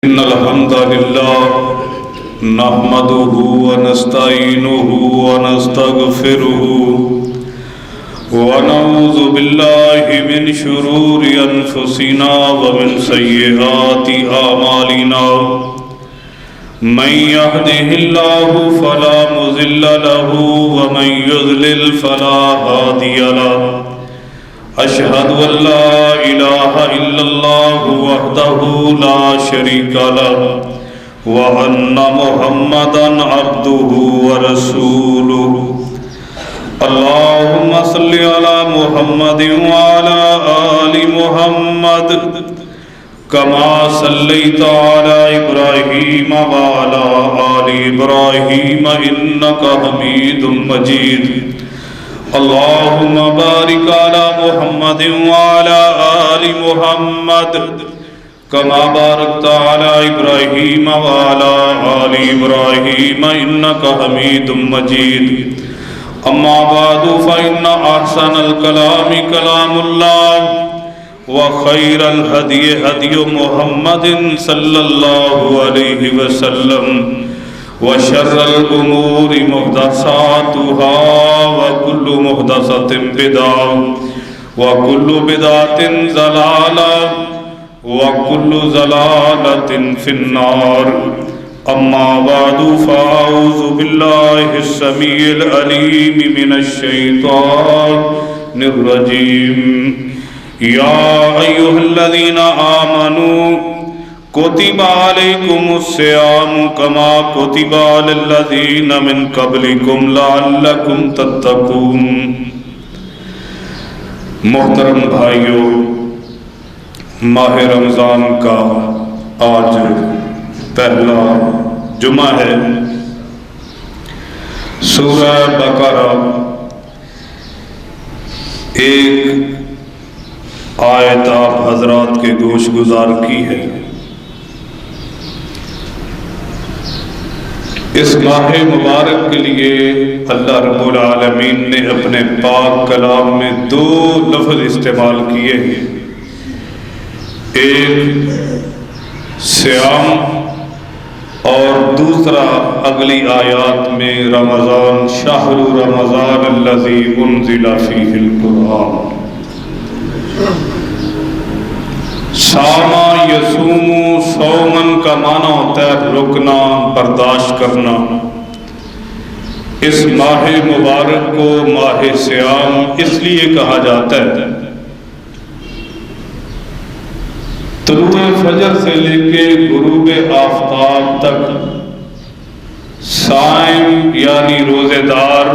إن الحمد لله نحمده ونستعينه ونستغفره ونعوذ بالله من شرور أنفسنا ومن سيئات أعمالنا من يهده الله فلا مضل له ومن يضلل فلا هادي له أشهد أن لا إله إلا الله وحده لا شريك له وأن محمدًا عبده ورسوله اللهم صل على محمد وعلى آل محمد كما صليت على إبراهيم وعلى آل إبراهيم إنك حميد مجيد اللهم بارك على محمد وعلى آل محمد كما باركت على إبراهيم وعلى آل إبراهيم إنك حميد مجيد أما بعد فإن أحسن الكلام كلام الله وخير الهدي هدي محمد صلى الله عليه وسلم وشر الأمور محدثاتها وكل محدثة بدعة وكل بدعة ضلالة وكل ضلالة في النار أما بعد فأعوذ بالله السميع العليم من الشيطان الرجيم يا أيها الذين آمنوا كتب عليكم الصيام كما كتب على الذين من قبلكم لعلكم تتقون۔ محترم بھائیو، ماہ رمضان کا آج پہلا جمعہ ہے۔ سورہ بقرہ ایک آیت آپ حضرات کے گوش گزار کی ہے۔ اس ماہ مبارک کے لیے اللہ رب العالمین نے اپنے پاک کلام میں دو لفظ استعمال کیے ہیں، ایک صیام اور دوسرا اگلی آیات میں رمضان، شہر رمضان الذی انزل فیہ القرآن۔ ساما یسوم صومن کا معنی ہوتا ہے رکنا، برداشت کرنا۔ اس ماہ مبارک کو ماہ صیام اس لیے کہا جاتا ہے، طلوع فجر سے لے کے غروب آفتاب تک صائم یعنی روزے دار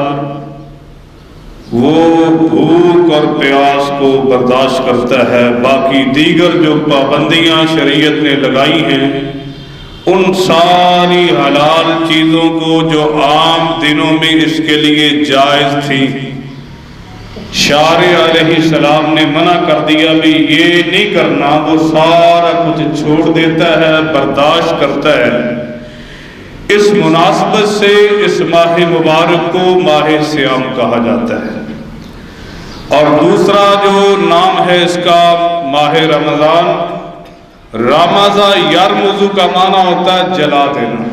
وہ بھوک اور پیاس کو برداشت کرتا ہے، باقی دیگر جو پابندیاں شریعت نے لگائی ہیں ان ساری حلال چیزوں کو جو عام دنوں میں اس کے لیے جائز تھی، شارع علیہ السلام نے منع کر دیا بھی یہ نہیں کرنا، وہ سارا کچھ چھوڑ دیتا ہے، برداشت کرتا ہے۔ اس مناسبت سے اس ماہ مبارک کو ماہ صیام کہا جاتا ہے۔ اور دوسرا جو نام ہے اس کا ماہ رمضان، رمضا یرمزو کا معنی ہوتا ہے جلا دینا۔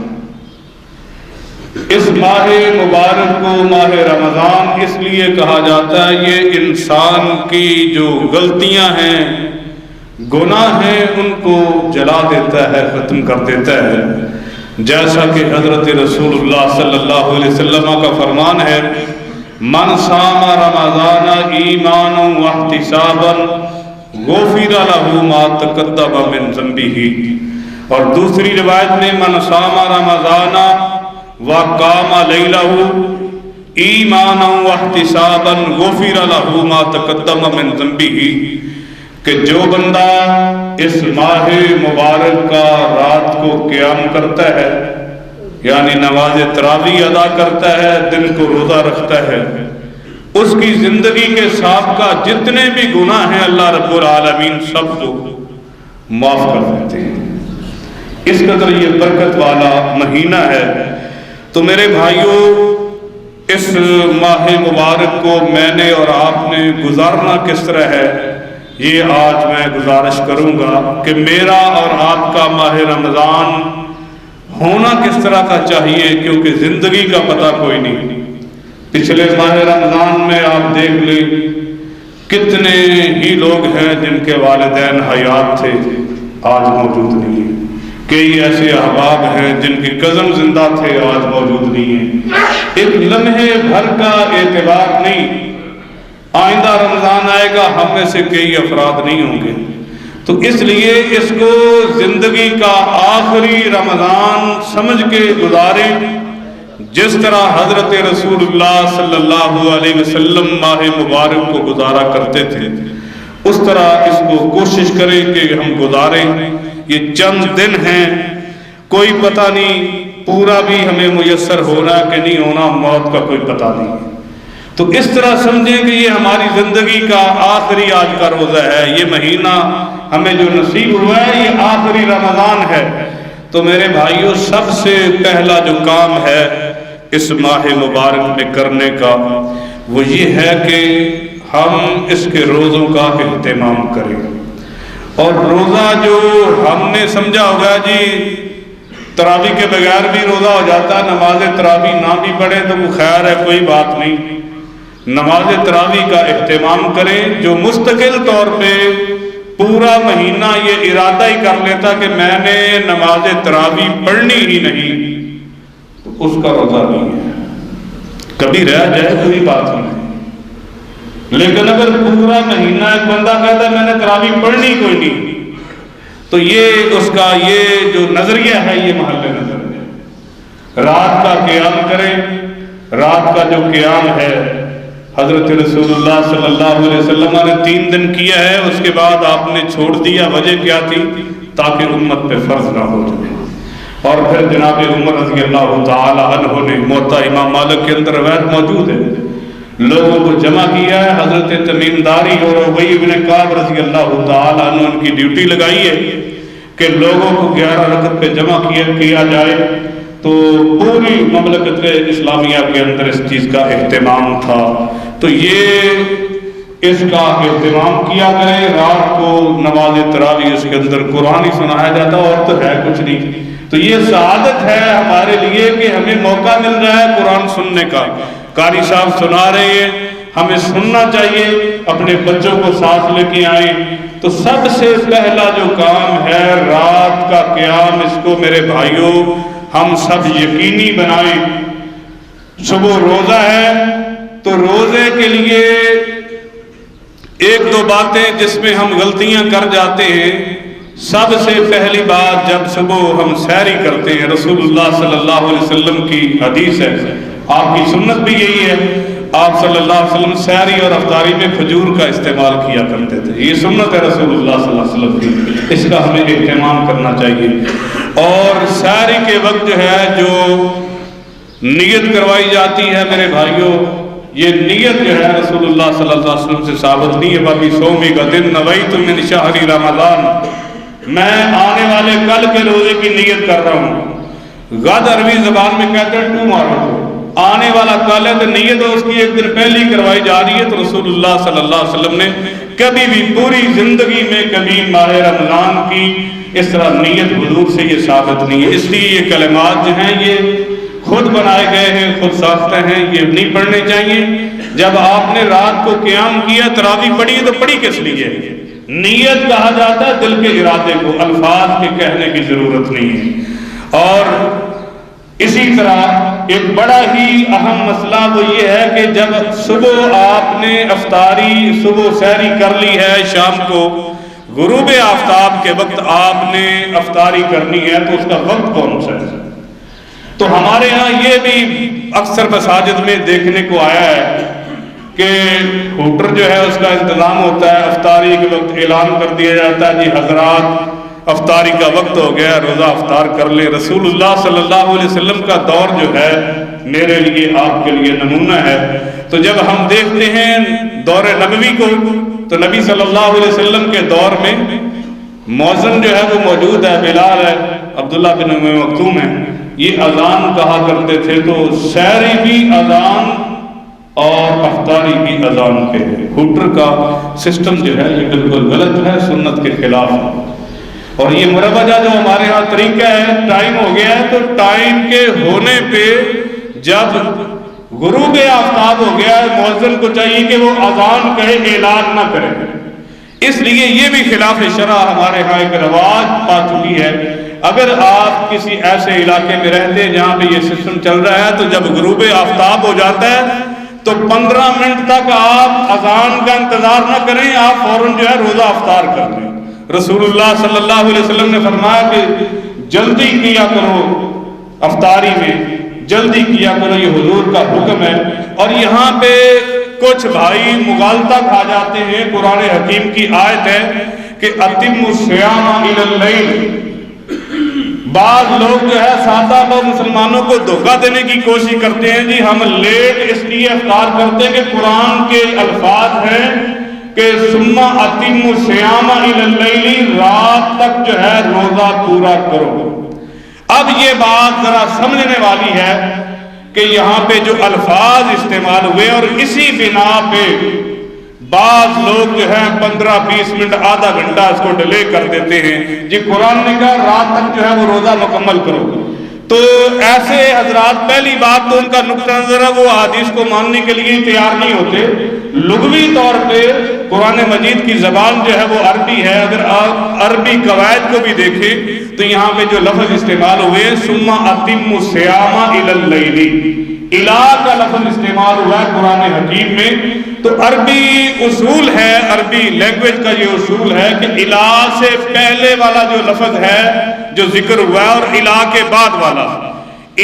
اس ماہ مبارک کو ماہ رمضان اس لیے کہا جاتا ہے یہ انسان کی جو غلطیاں ہیں، گناہ ہیں، ان کو جلا دیتا ہے، ختم کر دیتا ہے، جیسا کہ حضرت رسول اللہ صلی اللہ علیہ وسلم کا فرمان ہے، من صام رمضان ایمانا واحتسابا غفر له ما تقدم من ذنبه۔ اور دوسری روایت میں من صام رمضان وقام لیلہ ایمانا واحتسابا غفر له ما تقدم من ذنبه، کہ جو بندہ اس ماہ مبارک کا رات کو قیام کرتا ہے یعنی نماز تراویح ادا کرتا ہے، دن کو روزہ رکھتا ہے، اس کی زندگی کے سابقہ جتنے بھی گناہ ہیں اللہ رب العالمین سب کو معاف کر دیتے ہیں۔ اس قدر یہ برکت والا مہینہ ہے۔ تو میرے بھائیوں، اس ماہ مبارک کو میں نے اور آپ نے گزارنا کس طرح ہے یہ آج میں گزارش کروں گا کہ میرا اور آپ کا ماہ رمضان ہونا کس طرح کا چاہیے، کیونکہ زندگی کا پتہ کوئی نہیں۔ پچھلے ماہ رمضان میں آپ دیکھ لیں کتنے ہی لوگ ہیں جن کے والدین حیات تھے، آج موجود نہیں ہیں۔ کئی ایسے احباب ہیں جن کے کزن زندہ تھے، آج موجود نہیں ہیں۔ ایک لمحے بھر کا اعتبار نہیں، آئندہ رمضان آئے گا ہم میں سے کئی افراد نہیں ہوں گے۔ تو اس لیے اس کو زندگی کا آخری رمضان سمجھ کے گزاریں، جس طرح حضرت رسول اللہ صلی اللہ علیہ وسلم ماہ مبارک کو گزارا کرتے تھے، اس طرح اس کو کوشش کریں کہ ہم گزاریں۔ یہ چند دن ہیں، کوئی پتہ نہیں پورا بھی ہمیں میسر ہونا کہ نہیں ہونا، موت کا کوئی پتہ نہیں۔ تو اس طرح سمجھیں کہ یہ ہماری زندگی کا آخری آج کا روزہ ہے، یہ مہینہ ہمیں جو نصیب ہوا ہے یہ آخری رمضان ہے۔ تو میرے بھائیوں، سب سے پہلا جو کام ہے اس ماہ مبارک میں کرنے کا وہ یہ ہے کہ ہم اس کے روزوں کا اہتمام کریں۔ اور روزہ جو ہم نے سمجھا ہوگا جی تراویح کے بغیر بھی روزہ ہو جاتا ہے، نماز تراویح نہ بھی پڑھیں تو وہ خیر ہے، کوئی بات نہیں۔ نماز تراویح کا اہتمام کریں۔ جو مستقل طور پہ پورا مہینہ یہ ارادہ ہی کر لیتا کہ میں نے نماز تراویح پڑھنی ہی نہیں، تو اس کا روزہ نہیں ہے۔ کبھی رہ جائے کوئی بات نہیں، لیکن اگر پورا مہینہ ایک بندہ کہتا ہے میں نے تراویح پڑھنی کوئی نہیں، تو یہ اس کا یہ جو نظریہ ہے یہ محل نظر ہے۔ رات کا قیام کریں۔ رات کا جو قیام ہے حضرت رسول اللہ صلی اللہ علیہ وسلم نے 3 دن کیا ہے، اس کے بعد آپ نے چھوڑ دیا۔ وجہ کیا تھی؟ تاکہ امت پہ فرض نہ ہو جائے۔ اور پھر جناب عمر رضی اللہ تعالی عنہ نے موطا امام مالک کے اندر روایت موجود ہے، لوگوں کو جمع کیا ہے۔ حضرت تمیم داری اور ابی بن کعب رضی اللہ تعالی عنہ ان کی ڈیوٹی لگائی ہے کہ لوگوں کو 11 رکعت پہ جمع کیا جائے۔ تو پوری مملکت اسلامیہ کے اندر اس چیز کا اہتمام تھا، تو یہ اس کا اہتمام کیا کرے۔ رات کو نماز تراویح اس کے اندر قرآن ہی سنایا جاتا، اور تو ہے کچھ نہیں۔ تو یہ سعادت ہے ہمارے لیے کہ ہمیں موقع مل رہا ہے قرآن سننے کا۔ قاری صاحب سنا رہے ہیں، ہمیں سننا چاہیے، اپنے بچوں کو ساتھ لے کے آئیں۔ تو سب سے پہلا جو کام ہے رات کا قیام، اس کو میرے بھائیوں ہم سب یقینی بنائیں۔ صبح روزہ ہے تو روزے کے لیے 1-2 باتیں جس میں ہم غلطیاں کر جاتے ہیں۔ سب سے پہلی بات، جب صبح ہم سحری کرتے ہیں، رسول اللہ صلی اللہ علیہ وسلم کی حدیث ہے، آپ کی سنت بھی یہی ہے، آپ صلی اللہ علیہ وسلم سحری اور افطاری میں کھجور کا استعمال کیا کرتے تھے۔ یہ سنت ہے رسول اللہ صلی اللہ علیہ وسلم کی، اس کا ہمیں اہتمام کرنا چاہیے۔ اور سحری کے وقت جو ہے جو نیت کروائی جاتی ہے میرے بھائیوں، یہ نیت جو ہے رسول اللہ صلی اللہ علیہ وسلم سے ثابت نہیں ہے۔ بابی سومی کا دن نویت من شہر رمضان، میں آنے والے کل کے روزے کی نیت کر رہا ہوں۔ غد عربی زبان میں کہتے ہیں ٹمارو، آنے والا کل ہے، تو نیت اس کی 1 دن پہلے کروائی جا رہی ہے۔ تو رسول اللہ صلی اللہ علیہ وسلم نے کبھی بھی پوری زندگی میں کبھی ماہ رمضان کی اس طرح نیت حضور سے یہ ثابت نہیں ہے۔ اس لیے یہ کلمات جو ہیں یہ خود بنائے گئے ہیں، خود ساختہ ہیں، یہ نہیں پڑھنے چاہیے۔ جب آپ نے رات کو قیام کیا، تراویح پڑھی تو پڑھی کس لیے؟ نیت کہا جاتا ہے دل کے ارادے کو، الفاظ کے کہنے کی ضرورت نہیں ہے۔ اور اسی طرح ایک بڑا ہی اہم مسئلہ وہ یہ ہے کہ جب صبح آپ نے افطاری، صبح سحری کر لی ہے، شام کو غروب آفتاب کے وقت آپ نے افطاری کرنی ہے، تو اس کا وقت کون سا ہے؟ تو ہمارے ہاں یہ بھی اکثر مساجد میں دیکھنے کو آیا ہے کہ ہوٹر جو ہے اس کا انتظام ہوتا ہے، افطاری کے وقت اعلان کر دیا جاتا ہے جی حضرات افطاری کا وقت ہو گیا، روزہ افطار کر لیں۔ رسول اللہ صلی اللہ علیہ وسلم کا دور جو ہے میرے لیے آپ کے لیے نمونہ ہے۔ تو جب ہم دیکھتے ہیں دور نبوی کو، تو نبی صلی اللہ علیہ وسلم کے دور میں مؤذن جو ہے وہ موجود ہے، بلال ہے، عبداللہ بن ام مکتوم ہے، یہ اذان کہا کرتے تھے۔ تو سحری بھی اذان اور افطاری بھی اذان پہ ہے۔ ہوٹر کا سسٹم جو ہے یہ بالکل غلط ہے، سنت کے خلاف ہے۔ اور یہ مروجہ جو ہمارے ہاں طریقہ ہے، ٹائم ہو گیا ہے تو ٹائم کے ہونے پہ جب غروب آفتاب ہو گیا ہے مؤذن کو چاہیے کہ وہ اذان کہے، اعلان نہ کرے۔ اس لیے یہ بھی خلاف شرع ہمارے ہاں ایک رواج پا چکی ہے۔ اگر آپ کسی ایسے علاقے میں رہتے ہیں جہاں پہ یہ سسٹم چل رہا ہے تو جب غروب آفتاب ہو جاتا ہے تو 15 منٹ تک آپ اذان کا انتظار نہ کریں، آپ فوراً جو ہے روزہ افطار کر لیں۔ رسول اللہ صلی اللہ علیہ وسلم نے فرمایا کہ جلدی کیا کرو، افطاری میں جلدی کیا کرو، یہ حضور کا حکم ہے۔ اور یہاں پہ کچھ بھائی مغالطہ کھا جاتے ہیں، قرآن حکیم کی آیت ہے کہ اتم الصیام الی اللیل۔ بعض لوگ جو ہے سادہ لوگ مسلمانوں کو دھوکہ دینے کی کوشش کرتے ہیں، جی ہم لیٹ اس لیے افطار کرتے ہیں کہ قرآن کے الفاظ ہیں کہ ثم اتم الصیام الی اللیل، رات تک جو ہے روزہ پورا کرو۔ اب یہ بات ذرا سمجھنے والی ہے کہ یہاں پہ جو الفاظ استعمال ہوئے اور اسی بنا پہ بعض لوگ جو ہے 15-20 منٹ آدھا گھنٹہ اس کو ڈیلے کر دیتے ہیں۔ جی قرآن نے کہا رات تک جو ہے وہ روزہ مکمل کرو، تو ایسے حضرات پہلی بات تو ان کا نقطہ نظر ہے وہ حدیث کو ماننے کے لیے تیار نہیں ہوتے۔ لغوی طور پہ قرآن مجید کی زبان جو ہے وہ عربی ہے، اگر آپ عربی قواعد کو بھی دیکھیں تو یہاں پہ جو لفظ استعمال ہوئے ثم اتم الصیام الی اللیل، الہ کا لفظ استعمال ہوا ہے قرآن حکیم میں۔ تو عربی اصول ہے، عربی لینگویج کا یہ اصول ہے کہ الہ سے پہلے والا جو لفظ ہے جو ذکر ہوا ہے اور الہ کے بعد والا،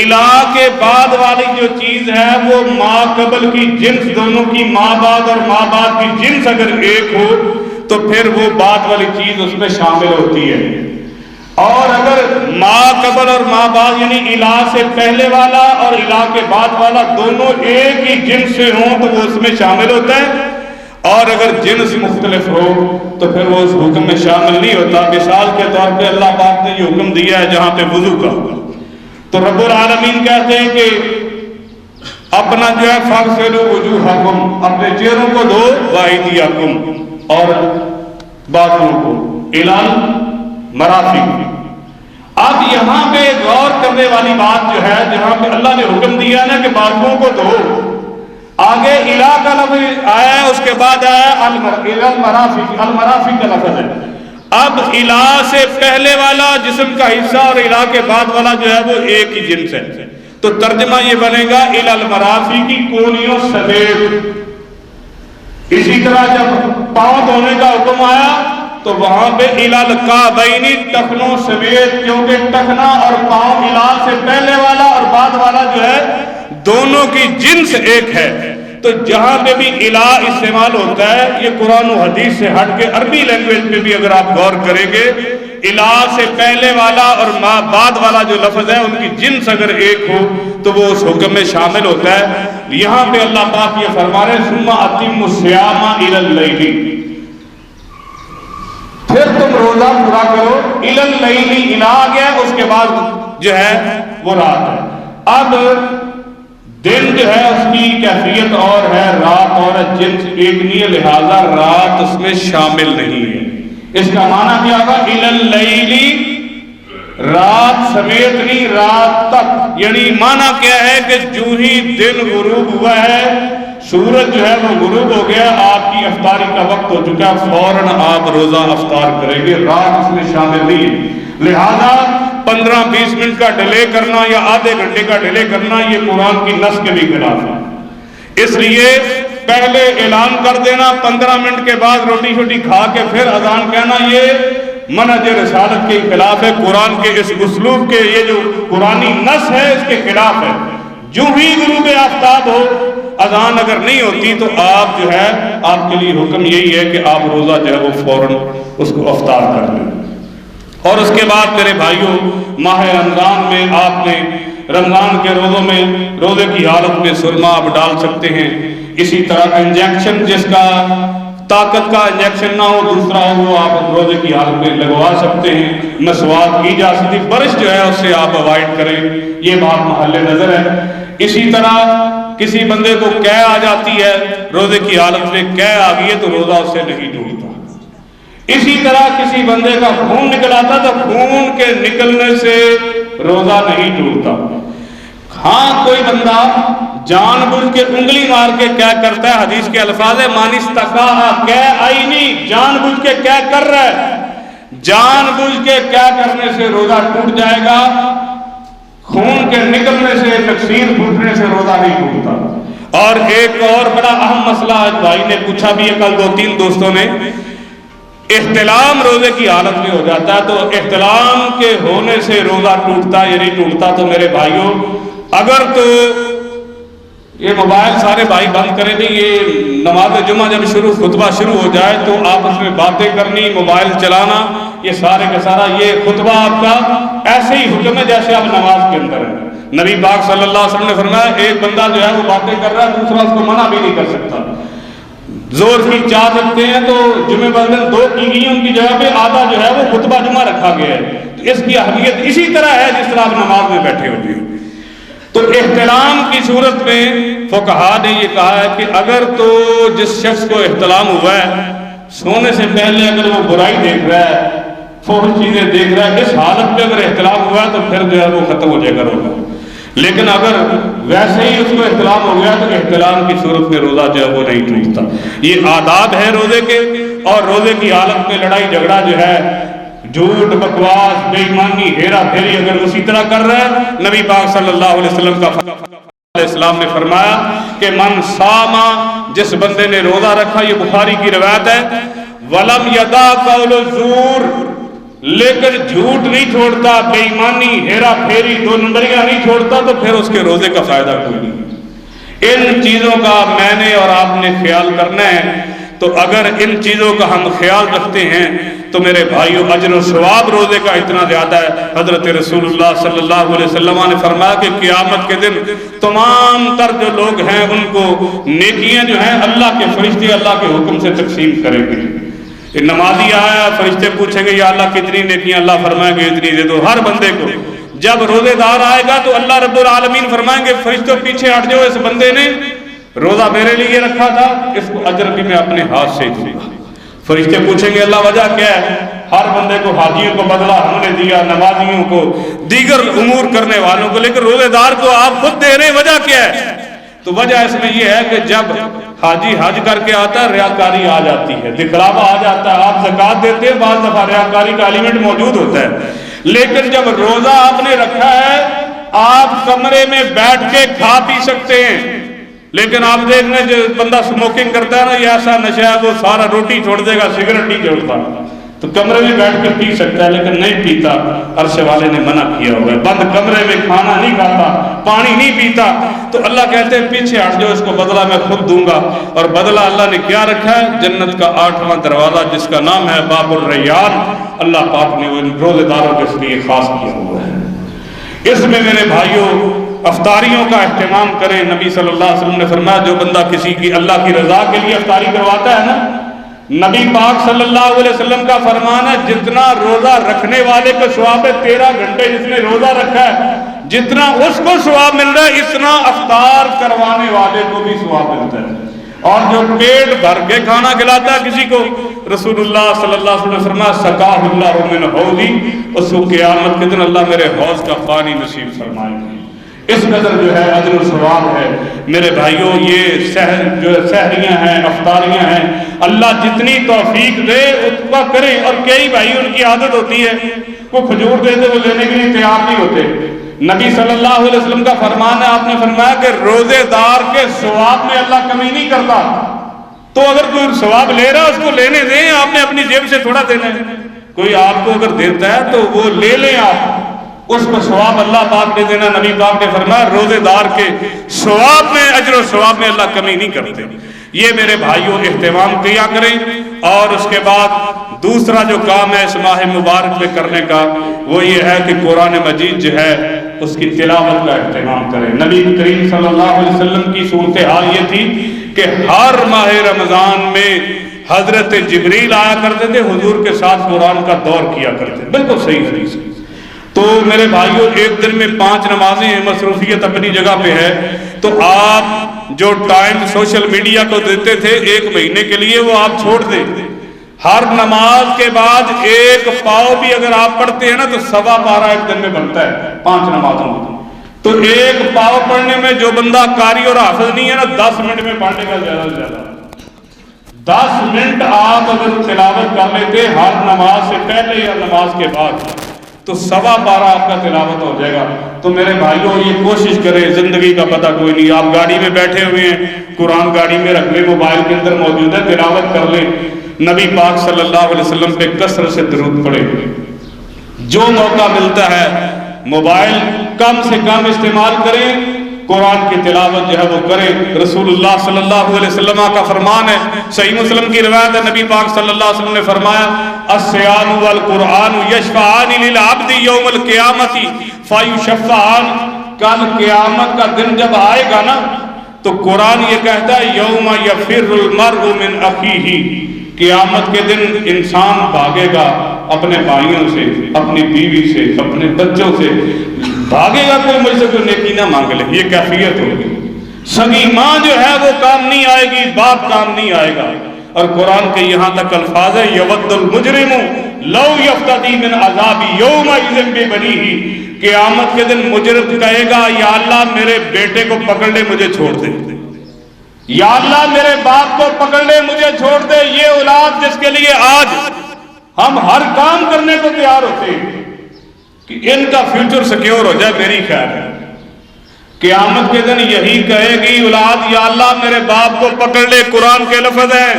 الہ کے بعد والی جو چیز ہے وہ ماں قبل کی جنس، دونوں کی ماں بعد اور ماں بعد کی جنس اگر ایک ہو تو پھر وہ بعد والی چیز اس میں شامل ہوتی ہے۔ اور اگر ماں قبل اور ماں بعد یعنی الہ سے پہلے والا اور الہ کے بعد والا دونوں ایک ہی جنس سے ہوں تو وہ اس میں شامل ہوتا ہے، اور اگر جنس مختلف ہو تو پھر وہ اس حکم میں شامل نہیں ہوتا۔ مثال کے طور پہ اللہ پاک نے یہ حکم دیا ہے جہاں پہ وضو کا، تو رب العالمین کہتے ہیں کہ اپنا جو ہے فاغسلوا وجوہکم، اپنے چہروں کو دھو، وایدیکم، اور بازوں کو، الی المرافق۔ اب یہاں پہ غور کرنے والی بات جو ہے جہاں پہ اللہ نے حکم دیا نا کہ بازوں کو دھو، آگے الہ کا لفظ آیا ہے، اس کے بعد آیا الی المرافق، المرافق کا لفظ ہے۔ اب الہ سے پہلے والا جسم کا حصہ اور الہ کے بعد والا جو ہے وہ ایک ہی جنس ہے، تو ترجمہ یہ بنے گا الی المرافق کی کونیوں سمیت۔ اسی طرح جب پاؤں دھونے کا حکم آیا تو وہاں پہ الی الکعبین، ٹخنوں سمیت، کیونکہ ٹخنا اور پاؤں الہ سے پہلے والا اور بعد والا جو ہے دونوں کی جنس ایک ہے۔ تو جہاں پہ بھی الہ استعمال ہوتا ہے یہ قرآن و حدیث سے ہٹ کے عربی لینگویج پہ بھی اگر آپ غور کریں گے، الہ سے پہلے والا اور بعد والا جو لفظ ہے ان کی جنس اگر ایک ہو تو وہ اس حکم میں شامل ہوتا ہے۔ یہاں پہ اللہ پاک یہ فرما رہے ہیں ثم اتموا الصیام الی اللیل، پھر تم روزہ پورا کرو، الی اللیل، الہ آ گیا، اس کے بعد جو ہے وہ رات ہے۔ اب دن جو ہے اس کی کیفیت اور ہے، رات اور ہے، جنس ایک نہیں ہے، لہذا رات اس میں شامل نہیں ہے۔ اس کا معنی کیا ہوگا؟ الی اللیل، رات سمیت نہیں، رات تک، یعنی معنی کیا ہے کہ جو ہی دن غروب ہوا ہے، سورج جو ہے وہ غروب ہو گیا، آپ کی افطاری کا وقت ہو چکا، فوراً آپ روزہ افطار کریں گے، رات اس میں شامل نہیں ہے۔ لہذا 15-20 منٹ کا ڈیلے کرنا یا آدھے گھنٹے کا ڈیلے کرنا یہ قرآن کی نص کے بھی خلاف ہے۔ اس لیے پہلے اعلان کر دینا، 15 منٹ کے بعد روٹی شوٹی کھا کے پھر اذان کہنا، یہ منہج رسالت کے خلاف ہے، قرآن کے اس اسلوب کے، یہ جو قرآنی نص ہے اس کے خلاف ہے۔ جو ہی غروب آفتاب ہو، اذان اگر نہیں ہوتی تو آپ جو ہے آپ کے لیے حکم یہی ہے کہ آپ روزہ جو ہے وہ فوراً اس کو افطار کر لیں۔ اور اس کے بعد میرے بھائیوں، ماہ رمضان میں آپ نے رمضان کے روزوں میں روزے کی حالت میں سرما آپ ڈال سکتے ہیں، اسی طرح انجیکشن جس کا طاقت کا انجیکشن نہ ہو دوسرا ہو وہ آپ روزے کی حالت میں لگوا سکتے ہیں، مسواک کی جا سکتی، برش جو ہے اس سے آپ اوائڈ کریں، یہ بات محل نظر ہے۔ اسی طرح کسی بندے کو قے آ جاتی ہے، روزے کی حالت میں قے آ گئی ہے تو روزہ اس سے نہیں ٹوٹتا۔ اسی طرح کسی بندے کا خون نکل آتا تو خون کے نکلنے سے روزہ نہیں ٹوٹتا۔ ہاں کوئی بندہ جان بوجھ کے انگلی مار کے کیا کرتا ہے، حدیث کے الفاظ ہے مَنِ اسْتَقَاءَ قے آئی نہیں، جان بوجھ کے کیا کر رہا ہے، جان بوجھ کے کیا کرنے سے روزہ ٹوٹ جائے گا، خون کے نکلنے سے، تکثیر پھوٹنے سے روزہ نہیں ٹوٹتا۔ اور ایک اور بڑا اہم مسئلہ آج بھائی نے پوچھا بھی ہے، کل 2-3 دوستوں نے، احتلام روزے کی حالت میں ہو جاتا ہے تو احتلام کے ہونے سے روزہ ٹوٹتا یا نہیں ٹوٹتا؟ تو میرے بھائیوں اگر تو یہ موبائل سارے بھائی بند کریں گے، یہ نماز جمعہ جب خطبہ شروع ہو جائے تو آپس میں باتیں کرنی، موبائل چلانا، یہ سارے کا سارا یہ خطبہ آپ کا ایسے ہی حکم ہے جیسے آپ نماز کے اندر ہیں۔ نبی پاک صلی اللہ علیہ وسلم نے فرمایا ایک بندہ جو ہے وہ باتیں کر رہا ہے، دوسرا اس کو منع بھی نہیں کر سکتا۔ زور کی 4 رکھتے ہیں تو جمعہ والے 2 کی گئی، ان کی جگہ پہ آدھا جو ہے وہ خطبہ جمعہ رکھا گیا ہے۔ تو اس کی اہمیت اسی طرح ہے جس طرح آپ نماز میں بیٹھے ہوتے ہیں۔ تو احتلام کی صورت میں فقہا نے یہ کہا ہے کہ اگر تو جس شخص کو احتلام ہوا ہے سونے سے پہلے اگر وہ برائی دیکھ رہا ہے، فحش چیزیں دیکھ رہا ہے، اس حالت میں اگر احتلام ہوا ہے تو پھر جو ہے وہ ختم ہو جائے گا روزہ۔ لیکن اگر ویسے ہی اس کو احتلام ہو گیا تو احتلام کی صورت میں روزہ جو ہے وہ نہیں ٹوٹتا۔ یہ آداب ہے روزے کے، اور روزے کی حالت میں لڑائی جھگڑا جو ہے، جھوٹ بکواس بے ایمانی ہیرا پھیری اگر اسی طرح کر رہا ہے، نبی پاک صلی اللہ علیہ وسلم کا علیہ السلام نے فرمایا کہ من صام، جس بندے نے روزہ رکھا، یہ بخاری کی روایت ہے، ولم یدع قول الزور، لیکن جھوٹ نہیں چھوڑتا، بے ایمانی ہیرا پھیری 2 نمبریاں نہیں چھوڑتا، تو پھر اس کے روزے کا فائدہ کوئی نہیں۔ ان چیزوں کا میں نے اور آپ نے خیال کرنا ہے۔ تو اگر ان چیزوں کا ہم خیال رکھتے ہیں تو میرے بھائیو اجر و ثواب روزے کا اتنا زیادہ ہے۔ حضرت رسول اللہ صلی اللہ علیہ وسلم نے فرمایا کہ قیامت کے دن تمام تر جو لوگ ہیں ان کو نیکیاں جو ہیں اللہ کے فرشتے اللہ کے حکم سے تقسیم کریں گے۔ نمازی آیا، فرشتے پوچھیں گے یا اللہ کتنی نیکیاں، اللہ فرمائیں گے اتنی دے دو ہر بندے کو۔ جب روزے دار آئے گا تو اللہ رب العالمین فرمائیں گے فرشتوں پیچھے ہٹ جاؤ، اس بندے نے روزہ میرے لیے رکھا تھا، اس کو اجر بھی میں اپنے ہاتھ سے دوں گا۔ فرشتے پوچھیں گے اللہ وجہ کیا ہے؟ ہر بندے کو، حاجیوں کو بدلہ ہم نے دیا، نمازیوں کو، دیگر امور کرنے والوں کو، لیکن روزے دار کو آپ خود دے رہے ہیں، وجہ کیا ہے؟ تو وجہ اس میں یہ ہے کہ جب حاجی حج کر کے آتا ہے ریاکاری آ جاتی ہے، دکھلاوا آ جاتا ہے، آپ زکوٰۃ دیتے ہیں، بعض دفعہ ریاکاری کا ایلیمنٹ موجود ہوتا ہے، لیکن جب روزہ آپ نے رکھا ہے آپ کمرے میں بیٹھ کے کھا پی سکتے ہیں، لیکن آپ دیکھ لیں جو بندہ سموکنگ کرتا ہے نا، یہ ایسا نشہ ہے وہ سارا روٹی چھوڑ دے گا، سگریٹ نہیں چھوڑتا، تو کمرے میں بیٹھ کے پی سکتا ہے لیکن نہیں پیتا، عرش والے نے منع کیا ہوا ہے، بند کمرے میں کھانا نہیں کھاتا، پانی نہیں پیتا۔ تو اللہ کہتے ہیں پیچھے ہٹ جاؤ، اس کو بدلہ میں خود دوں گا۔ اور بدلہ اللہ نے کیا رکھا ہے؟ جنت کا 8واں دروازہ جس کا نام ہے باب الریان، اللہ پاک نے وہ روزے داروں کے لیے خاص کیا ہوا ہے۔ اس میں میرے بھائیوں افطاریوں کا اہتمام کریں۔ نبی صلی اللہ علیہ وسلم نے فرمایا جو بندہ کسی کی اللہ کی رضا کے لیے افطاری کرواتا ہے نا، نبی پاک صلی اللہ علیہ وسلم کا فرمان ہے جتنا روزہ رکھنے والے کو ثواب ہے، 13 گھنٹے جس نے روزہ رکھا ہے جتنا اس کو ثواب مل رہا ہے اتنا افطار کروانے والے کو بھی ثواب ملتا ہے۔ اور جو پیٹ بھر کے کھانا کھلاتا ہے کسی کو، رسول اللہ صلی اللہ علیہ وسلم نے فرمایا سقاہ اللہ من حوضی، اس کو قیامت کے دن اللہ میرے حوض کا پانی نصیب فرمائے گا۔ اس قدر جو ہے اجر و ثواب ہے میرے بھائیوں۔ یہ جو سحریاں ہیں، افطاریاں ہیں، اللہ جتنی توفیق دے اتنا کریں۔ اور کئی بھائی ان کی عادت ہوتی ہے وہ کھجور دیتے وہ لینے کے لیے تیار نہیں ہوتے۔ نبی صلی اللہ علیہ وسلم کا فرمان ہے، آپ نے فرمایا کہ روزے دار کے ثواب میں اللہ کمی نہیں کرتا، تو اگر کوئی ثواب لے رہا اس کو لینے دیں، آپ نے اپنی جیب سے تھوڑا دینا ہے۔ کوئی آپ کو اگر دیتا ہے تو وہ لے لیں، آپ اس کو ثواب اللہ پاک نے دینا۔ نبی پاک نے فرمایا روزے دار کے ثواب میں، اجر و ثواب میں اللہ کمی نہیں کرتے۔ یہ میرے بھائیوں اہتمام کیا کریں۔ اور اس کے بعد دوسرا جو کام ہے اس ماہ مبارک میں کرنے کا وہ یہ ہے کہ قرآن مجید جو ہے اس کی تلاوت کا اہتمام کریں۔ نبی کریم صلی اللہ علیہ وسلم کی صورتحال یہ تھی کہ ہر ماہ رمضان میں حضرت جبریل آیا کرتے تھے، حضور کے ساتھ قرآن کا دور کیا کرتے، بالکل صحیح حدیث ہے۔ تو میرے بھائیوں ایک دن میں 5 نمازیں ہیں، مصروفیت اپنی جگہ پہ ہے، تو آپ جو ٹائم سوشل میڈیا کو دیتے تھے 1 مہینے کے لیے وہ آپ چھوڑ دیں۔ ہر نماز کے بعد 1 پاؤ بھی اگر آپ پڑھتے ہیں نا تو 1.25 پارہ ایک دن میں بنتا ہے 5 نمازوں میں۔ تو 1 پاؤ پڑھنے میں جو بندہ قاری اور حافظ نہیں ہے نا 10 منٹ میں پڑھنے کا زیادہ سے زیادہ 10 منٹ آپ اگر تلاوت کر لیتے ہر نماز سے پہلے یا نماز کے بعد تو 1.25 پارہ آپ کا تلاوت ہو جائے گا۔ تو میرے بھائیوں یہ کوشش کریں، زندگی کا پتہ کوئی نہیں، آپ گاڑی میں بیٹھے ہوئے ہیں، قرآن گاڑی میں رکھ لیں، موبائل کے اندر موجود ہے، تلاوت کر لیں، نبی پاک صلی اللہ علیہ وسلم پہ کثرت سے درود پڑھیں۔ جو موقع ملتا ہے موبائل کم سے کم استعمال کریں، قرآن کی تلاوت جو ہے وہ کریں۔ رسول اللہ صلی اللہ علیہ وسلم کا فرمان ہے، صحیح مسلم کی روایت ہے، نبی پاک صلی اللہ علیہ وسلم نے فرمایا الصیام والقرآن یشفعان للعبد یوم القیامت فیشفعان۔ کل قیامت کا دن جب آئے گا نا تو قرآن یہ کہتا ہے یوم یفر المرء من اخیہ، قیامت کے دن انسان بھاگے گا اپنے بھائیوں سے، اپنی بیوی سے، اپنے بچوں سے بھاگے گا، کوئی مجھ سے کوئی نیکی نہ مانگ لے، یہ کیفیت ہوگی۔ سگی ماں جو ہے وہ کام نہیں آئے گی، باپ کام نہیں آئے گا۔ اور قرآن کے یہاں تک الفاظ ہے یود المجرم لو یفتدی من عذاب یومئذ ببنیہ، قیامت کے دن مجرم کہے گا یا اللہ میرے بیٹے کو پکڑ لے مجھے چھوڑ دے، یا اللہ میرے باپ کو پکڑ لے مجھے چھوڑ دے۔ یہ اولاد جس کے لیے آج ہم ہر کام کرنے کو تیار ہوتے ہیں کہ ان کا فیوچر سیکیور ہو جائے، میری خیر ہے، قیامت کے دن یہی کہے گی اولاد یا اللہ میرے باپ کو پکڑ لے۔ قرآن کے لفظ ہیں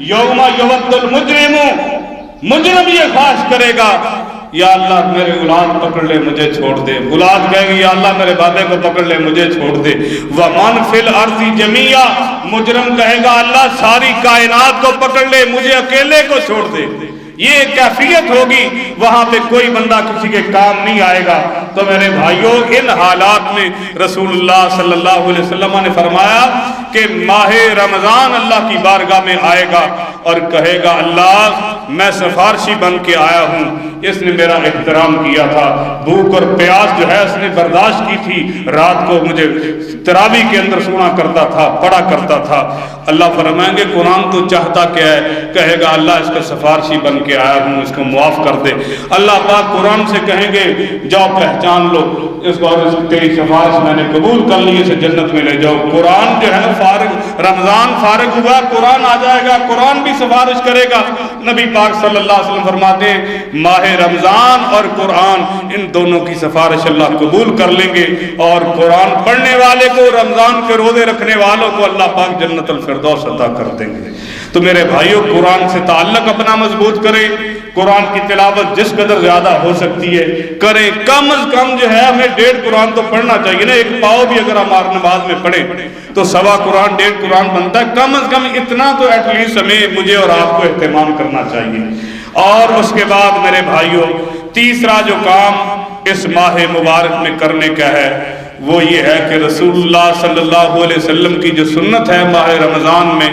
یوم یود المجرم، مجرم یہ خواہش کرے گا یا اللہ میرے اولاد پکڑ لے مجھے چھوڑ دے، اولاد کہے گی یا اللہ میرے بابے کو پکڑ لے مجھے چھوڑ دے۔ وَمَنْ فِي الْأَرْضِ جَمِيعًا، مجرم کہے گا اللہ ساری کائنات کو پکڑ لے مجھے اکیلے کو چھوڑ دے۔ یہ کیفیت ہوگی، وہاں پہ کوئی بندہ کسی کے کام نہیں آئے گا۔ تو میرے بھائیوں ان حالات میں رسول اللہ صلی اللہ علیہ وسلم نے فرمایا کہ ماہ رمضان اللہ کی بارگاہ میں آئے گا اور کہے گا اللہ میں سفارشی بن کے آیا ہوں، اس نے میرا احترام کیا تھا، بھوک اور پیاس جو ہے اس نے برداشت کی تھی، رات کو مجھے تراویح کے اندر سونا کرتا تھا، پڑھا کرتا تھا۔ اللہ فرمائیں گے قرآن تو چاہتا کیا ہے؟ کہے گا اللہ اس کا سفارشی بن کے آیا ہوں، اس کو معاف کر دے۔ اللہ پاک قرآن سے کہیں گے جاؤ پہچان لو اس کو، اور تیری سفارش میں نے قبول کر لی، اسے جنت میں لے جاؤ۔ قرآن جو ہے فارغ، رمضان فارغ ہوا، قرآن آ جائے گا، قرآن بھی سفارش کرے گا۔ نبی پاک صلی اللہ علیہ وسلم فرماتے ہیں ماہ رمضان اور قرآن ان دونوں کی سفارش اللہ قبول کر لیں گے، اور قرآن پڑھنے والے کو، رمضان کے روزے رکھنے والوں کو اللہ پاک جنت الفردوس عطا کر دیں گے۔ تو میرے بھائیوں قرآن سے تعلق اپنا مضبوط کریں، قرآن کی تلاوت جس قدر زیادہ ہو سکتی ہے کریں، کم از کم جو ہے ہمیں 1.5 قرآن تو پڑھنا چاہیے نا، 1 پاؤ بھی اگر ہمارا نماز میں پڑھیں تو 1.25 قرآن 1.5 قرآن بنتا ہے، کم از کم اتنا تو ایٹ لیسٹ ہمیں، مجھے اور آپ کو اہتمام کرنا چاہیے۔ اور اس کے بعد میرے بھائیوں تیسرا جو کام اس ماہ مبارک میں کرنے کا ہے وہ یہ ہے کہ رسول اللہ صلی اللہ علیہ وسلم کی جو سنت ہے ماہ رمضان میں،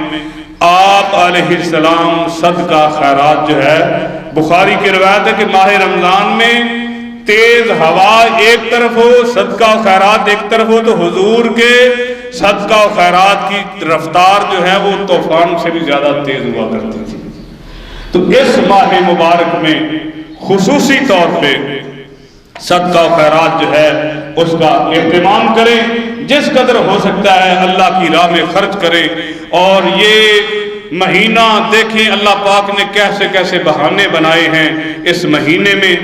آپ علیہ السلام صدقہ خیرات جو ہے، بخاری کی روایت ہے کہ ماہ رمضان میں تیز ہوا ایک طرف ہو، صدقہ و خیرات ایک طرف ہو، تو حضور کے صدقہ و خیرات کی رفتار جو ہے وہ طوفان سے بھی زیادہ تیز ہوا کرتی تھی۔ تو اس ماہ مبارک میں خصوصی طور پہ صدقہ و خیرات جو ہے اس کا اہتمام کریں، جس قدر ہو سکتا ہے اللہ کی راہ میں خرچ کریں۔ اور یہ مہینہ دیکھیں اللہ پاک نے کیسے کیسے بہانے بنائے ہیں اس مہینے میں،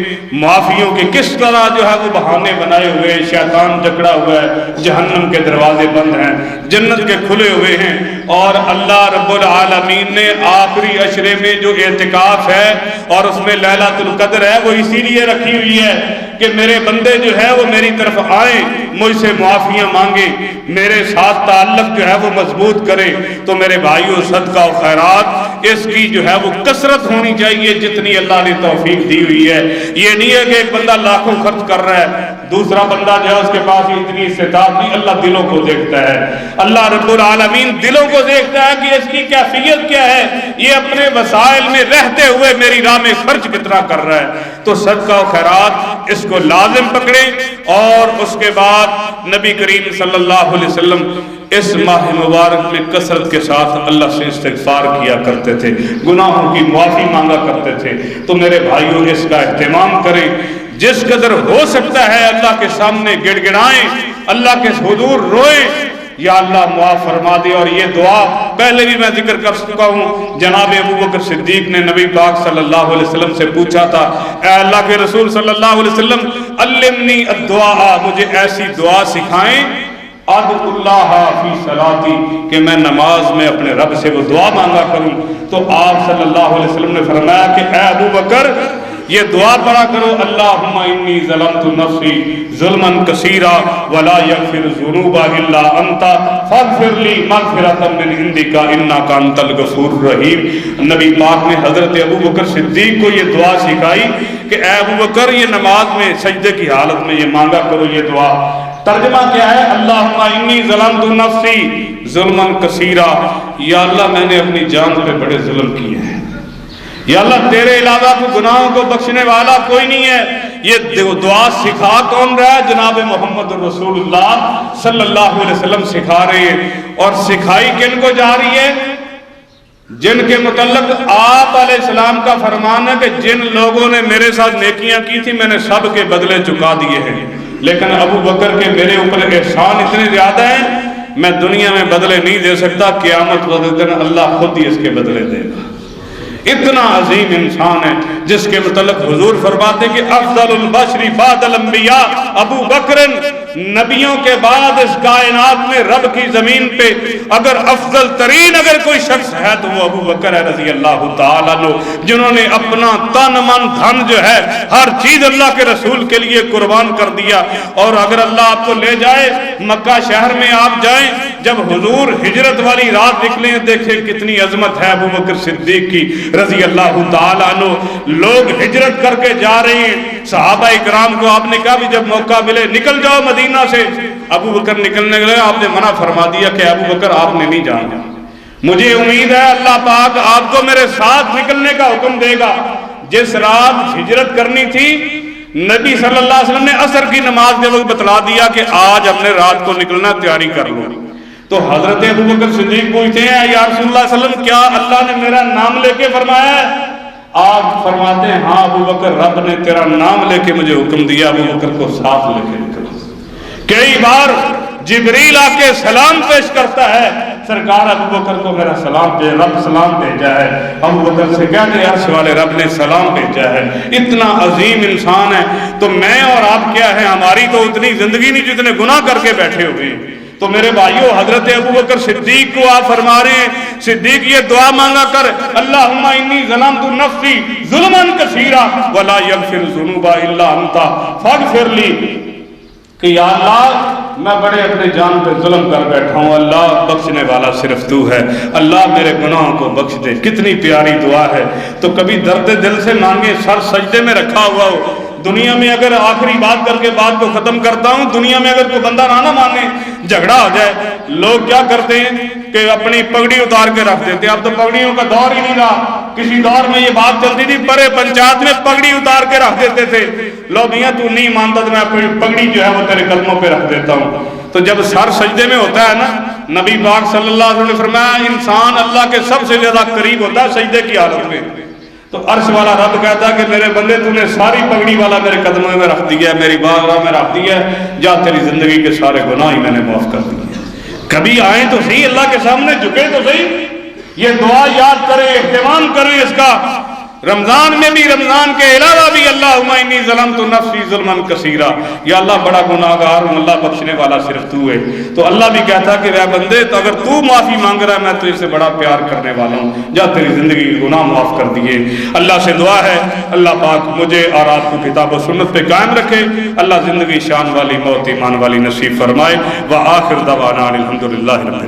معافیوں کے کس طرح جو ہے وہ بہانے بنائے ہوئے ہیں، شیطان جکڑا ہوا ہے، جہنم کے دروازے بند ہیں، جنت کے کھلے ہوئے ہیں۔ اور اللہ رب العالمین نے آخری عشرے میں جو اعتکاف ہے اور اس میں لیلۃ القدر ہے وہ اسی لیے رکھی ہوئی ہے کہ میرے بندے جو ہے وہ میری طرف آئیں، مجھ سے معافیاں مانگیں، میرے ساتھ تعلق جو ہے وہ مضبوط کریں۔ تو میرے بھائیوں صدقہ و خیرات اس کی جو ہے وہ کثرت ہونی چاہیے جتنی اللہ نے توفیق دی ہوئی ہے۔ یہ نہیں ہے کہ ایک بندہ لاکھوں خرچ کر رہا ہے، دوسرا بندہ جو ہے اس کے پاس اتنی استطاعت نہیں، اللہ دلوں کو دیکھتا ہے، اللہ رب العالمین دلوں کو دیکھتا ہے کہ اس کی کیفیت کیا ہے، یہ اپنے وسائل میں رہتے ہوئے میری راہ میں خرچ کتنا کر رہا ہے۔ تو صدقہ و خیرات اس کو لازم پکڑیں، اور اس کے بعد نبی کریم صلی اللہ علیہ وسلم اس ماہ مبارک میں کثرت کے ساتھ اللہ سے استغفار کیا کرتے تھے، گناہوں کی معافی مانگا کرتے تھے۔ تو میرے بھائیوں اس کا اہتمام کریں، جس قدر ہو سکتا ہے اللہ کے سامنے گڑ گڑائیں، اللہ کے حضور روئیں، یا اللہ معاف فرما دے۔ اور یہ دعا پہلے بھی میں ذکر کر چکا ہوں، جناب ابوبکر صدیق نے نبی پاک صلی اللہ علیہ وسلم سے پوچھا تھا، اے اللہ کے رسول صلی اللہ علیہ وسلم علمنی الدعاء، مجھے ایسی دعا سکھائیں ادعو اللہ فی صلاتی، کہ میں نماز میں اپنے رب سے وہ دعا مانگا کروں۔ تو آپ صلی اللہ علیہ وسلم نے فرمایا کہ اے ابوبکر یہ دعا پڑھا کرو، اللہم انی ظلمت نفسی ظلما کثیرا ولا یغفر الذنوب الا انت فاغفر لی مغفرۃ من عندک انک انت الغفور الرحیم۔ نبی پاک نے حضرت ابوبکر صدیق کو یہ دعا سکھائی کہ اے ابوبکر یہ نماز میں سجدے کی حالت میں یہ مانگا کرو یہ دعا۔ ترجمہ کیا ہے؟ اللہم انی ظلمت نفسی ظلما کثیرا، یا اللہ میں نے اپنی جان پہ بڑے ظلم کیے ہیں، یا اللہ تیرے علاوہ کو گناہوں کو بخشنے والا کوئی نہیں ہے۔ یہ دعا سکھا کون رہا ہے؟ جناب محمد رسول اللہ صلی اللہ علیہ وسلم سکھا رہے ہیں۔ اور سکھائی کن کو جا رہی ہے؟ جن کے متعلق آپ علیہ السلام کا فرمان ہے کہ جن لوگوں نے میرے ساتھ نیکیاں کی تھی میں نے سب کے بدلے چکا دیے ہیں، لیکن ابو بکر کے میرے اوپر احسان اتنے زیادہ ہیں میں دنیا میں بدلے نہیں دے سکتا، قیامت والے دن اللہ خود ہی اس کے بدلے دے گا۔ اتنا عظیم انسان ہے جس کے متعلق حضور فرماتے کہ افضل البشر بعد الانبیاء ابو بکر، نبیوں کے بعد اس کائنات میں رب کی زمین پہ اگر افضل ترین اگر کوئی شخص ہے تو وہ ابو بکر ہے رضی اللہ تعالیٰ عنہ، جنہوں نے اپنا تن من دھن جو ہے ہر چیز اللہ کے رسول کے لیے قربان کر دیا۔ اور اگر اللہ آپ کو لے جائے مکہ شہر میں آپ جائیں، جب حضور ہجرت والی رات نکلے دیکھیں کتنی عظمت ہے ابو بکر صدیق کی رضی اللہ تعالیٰ عنہ، لوگ ہجرت کر کے جا رہے ہیں، صحابہ اکرام کو آپ نے کہا بھی جب موقع ملے نکل جاؤ مدینہ سے، ابو بکر نکلنے لگے، آپ نے منع فرما دیا کہ ابو بکر آپ نے نہیں جانا، مجھے امید ہے اللہ پاک آپ کو میرے ساتھ نکلنے کا حکم دے گا۔ جس رات ہجرت کرنی تھی نبی صلی اللہ علیہ وسلم نے عصر کی نماز کے وقت بتلا دیا کہ آج ہم نے رات کو نکلنا، تیاری کر لو۔ تو حضرت ابوبکر صدیق پوچھتے ہیں یا رسول اللہ صلی اللہ علیہ وسلم کیا اللہ نے میرا نام لے کے فرمایا ہے؟ آپ فرماتے ہیں ہاں ابوبکر رب نے تیرا نام لے کے مجھے حکم دیا ابوبکر کو ساتھ لے کے نکلو۔ کئی بار جبریل آ کے سلام پیش کرتا ہے، سرکار ابوبکر کو میرا سلام دے، رب سلام بھیجا ہے، ابوبکر سے کہتے ہیں عرش والے رب نے سلام بھیجا ہے۔ اتنا عظیم انسان ہے، تو میں اور آپ کیا ہے، ہماری تو اتنی زندگی نہیں جتنے گناہ کر کے بیٹھے ہوئے ہیں۔ تو میرے بھائیو حضرت ابوبکر صدیق کو آپ فرما رہے ہیں صدیق یہ دعا مانگا کر، اللہم انی ظلمت نفسی ظلما کثیرا ولا یغفر الذنوب الا انت فاغفر لی، کہ یا اللہ میں بڑے اپنے جان پہ ظلم کر بیٹھا ہوں، اللہ بخشنے والا صرف تو ہے، اللہ میرے گناہوں کو بخش دے۔ کتنی پیاری دعا ہے۔ تو کبھی درد دل سے مانگے، سر سجدے میں رکھا ہوا ہو، دنیا میں اگر آخری بات کر کے بات کو ختم کرتا ہوں، دنیا میں اگر کوئی بندہ نہ مانے جھگڑا ہو جائے، لوگ کیا کرتے ہیں کہ اپنی پگڑی اتار کے رکھ دیتے ہیں۔ اب تو پگڑیوں کا دور ہی نہیں رہا، کسی دور میں یہ بات چلتی تھی بڑے پنچایت میں پگڑی اتار کے رکھ دیتے تھے، لو میاں تو نہیں مانتا تو میں اپنی پگڑی جو ہے وہ تیرے قدموں پہ رکھ دیتا ہوں۔ تو جب سر سجدے میں ہوتا ہے نا، نبی پاک صلی اللہ علیہ وسلم نے فرمایا انسان اللہ کے سب سے زیادہ قریب ہوتا ہے سجدے کی حالت میں۔ تو عرش والا رب کہتا ہے کہ میرے بندے تو نے ساری پگڑی والا میرے قدموں میں رکھ دیا ہے، میری بارگاہ میں رکھ دیا ہے، جا تیری زندگی کے سارے گناہ ہی میں نے معاف کر دیے۔ کبھی آئیں تو صحیح اللہ کے سامنے، جھکے تو صحیح، یہ دعا یاد کریں، اہتمام کریں اس کا۔ رمضان میں بھی، رمضان کے علاوہ بھی اللہم انی ظلمت نفسی ظلما کثیرا، یا اللہ بڑا گناہگار ہوں، اللہ بخشنے والا صرف تو ہے۔ تو اللہ بھی کہتا کہ اے بندے تو اگر تو معافی مانگ رہا ہے میں تجھ سے بڑا پیار کرنے والا ہوں، جا تیری زندگی کے گناہ معاف کر دیے۔ اللہ سے دعا ہے اللہ پاک مجھے اور آپ کو کتاب و سنت پہ قائم رکھے، اللہ زندگی شان والی موت ایمان والی نصیب فرمائے۔ وآخر دعوانا الحمدللہ رب العالمین۔